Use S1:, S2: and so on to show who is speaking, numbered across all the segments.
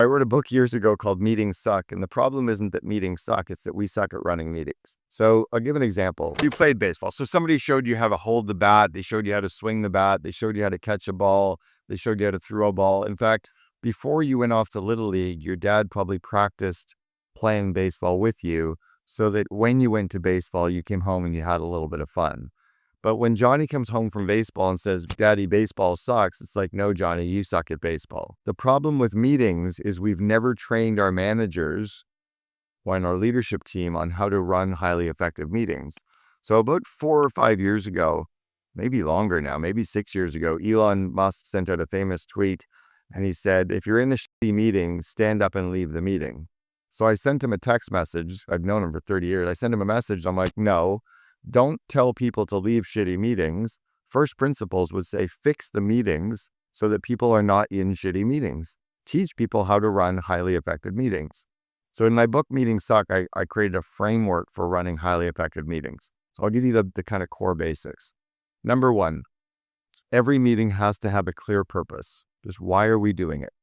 S1: I wrote a book years ago called Meetings Suck, and the problem isn't that meetings suck, it's that we suck at running meetings. So I'll give an example. You played baseball. So somebody showed you how to hold the bat, they showed you how to swing the bat, they showed you how to catch a ball, they showed you how to throw a ball. In fact, before you went off to Little League, your dad probably practiced playing baseball with you so that when you went to baseball, you came home and you had a little bit of fun. But when Johnny comes home from baseball and says, Daddy, baseball sucks, it's like, no, Johnny, you suck at baseball. The problem with meetings is we've never trained our managers and our leadership team on how to run highly effective meetings. So about 4 or 5 years ago, maybe longer now, maybe 6 years ago, Elon Musk sent out a famous tweet and he said, if you're in a shitty meeting, stand up and leave the meeting. So I sent him a text message. I've known him for 30 years. I sent him a message. I'm like, no. Don't tell people to leave shitty meetings. First principles would say fix the meetings so that people are not in shitty meetings. Teach people how to run highly effective meetings. So in my book, Meetings Suck, I created a framework for running highly effective meetings. So I'll give you the kind of core basics. Number one, every meeting has to have a clear purpose. Just why are we doing it?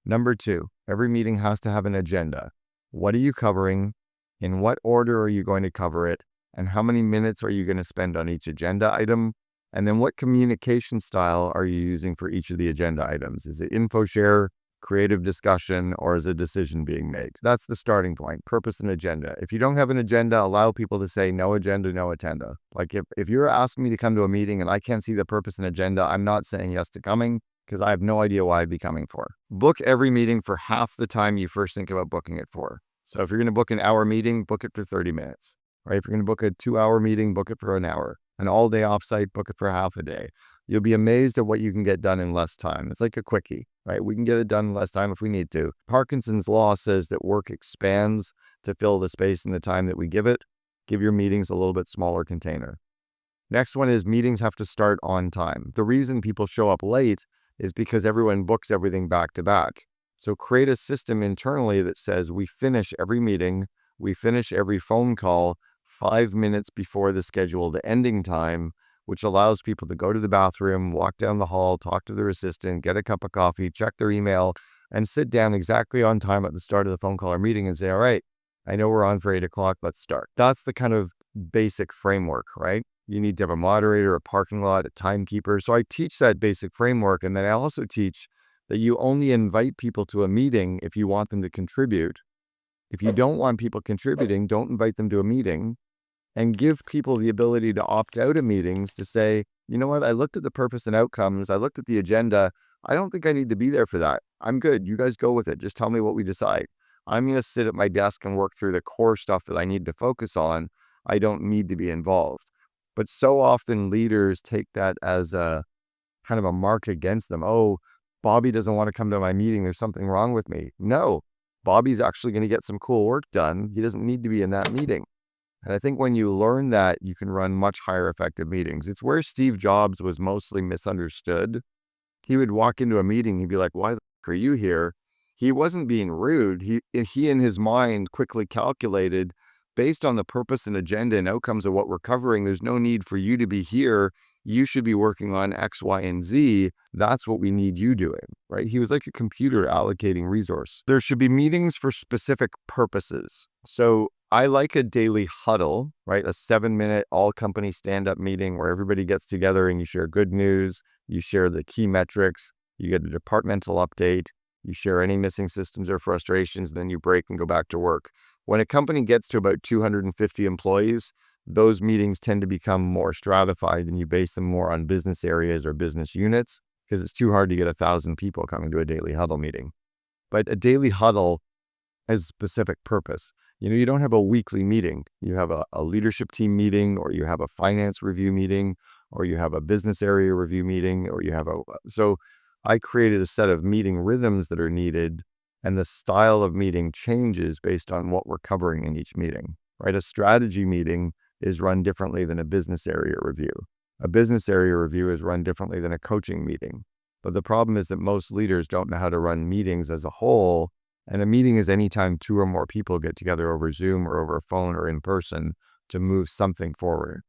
S1: Number two, every meeting has to have an agenda. What are you covering? In what order are you going to cover it? And how many minutes are you going to spend on each agenda item? And then what communication style are you using for each of the agenda items? Is it info share, creative discussion, or is a decision being made? That's the starting point, purpose and agenda. If you don't have an agenda, allow people to say no agenda, no attenda. Like if you're asking me to come to a meeting and I can't see the purpose and agenda, I'm not saying yes to coming because I have no idea why I'd be coming for. Book every meeting for half the time you first think about booking it for. So if you're going to book an hour meeting, book it for 30 minutes. Right? If you're going to book a 2-hour meeting, book it for an hour. An all-day offsite, book it for half a day. You'll be amazed at what you can get done in less time. It's like a quickie, right? We can get it done in less time if we need to. Parkinson's law says that work expands to fill the space and the time that we give it. Give your meetings a little bit smaller container. Next one is meetings have to start on time. The reason people show up late is because everyone books everything back to back. So create a system internally that says we finish every meeting, we finish every phone call 5 minutes before the scheduled ending time, which allows people to go to the bathroom, walk down the hall, talk to their assistant, get a cup of coffee, check their email, and sit down exactly on time at the start of the phone call or meeting and say, all right, I know we're on for 8 o'clock, let's start. That's the kind of basic framework, right? You need to have a moderator, a parking lot, a timekeeper. So I teach that basic framework, and then I also teach that you only invite people to a meeting if you want them to contribute. If you don't want people contributing, don't invite them to a meeting, and give people the ability to opt out of meetings to say, you know what, I looked at the purpose and outcomes, I looked at the agenda, I don't think I need to be there for that. I'm good. You guys go with it. Just tell me what we decide. I'm going to sit at my desk and work through the core stuff that I need to focus on. I don't need to be involved. But so often leaders take that as a kind of a mark against them. Oh, Bobby doesn't want to come to my meeting. There's something wrong with me. No. Bobby's actually going to get some cool work done. He doesn't need to be in that meeting. And I think when you learn that, you can run much higher effective meetings. It's where Steve Jobs was mostly misunderstood. He would walk into a meeting, he'd be like, why the f*** are you here? He wasn't being rude. He in his mind quickly calculated, based on the purpose and agenda and outcomes of what we're covering, there's no need for you to be here. You should be working on X, Y, and Z. That's what we need you doing, right? He was like a computer allocating resource. There should be meetings for specific purposes. So I like a daily huddle, right? A 7-minute all-company stand-up meeting where everybody gets together and you share good news, you share the key metrics, you get a departmental update, you share any missing systems or frustrations, then you break and go back to work. When a company gets to about 250 employees, those meetings tend to become more stratified and you base them more on business areas or business units because it's too hard to get 1,000 people coming to a daily huddle meeting. But a daily huddle has a specific purpose. You don't have a weekly meeting. You have a leadership team meeting, or you have a finance review meeting, or you have a business area review meeting, or you have so I created a set of meeting rhythms that are needed, and the style of meeting changes based on what we're covering in each meeting, right? A strategy meeting is run differently than a business area review. A business area review is run differently than a coaching meeting. But the problem is that most leaders don't know how to run meetings as a whole. And a meeting is anytime 2 or more people get together over Zoom or over a phone or in person to move something forward.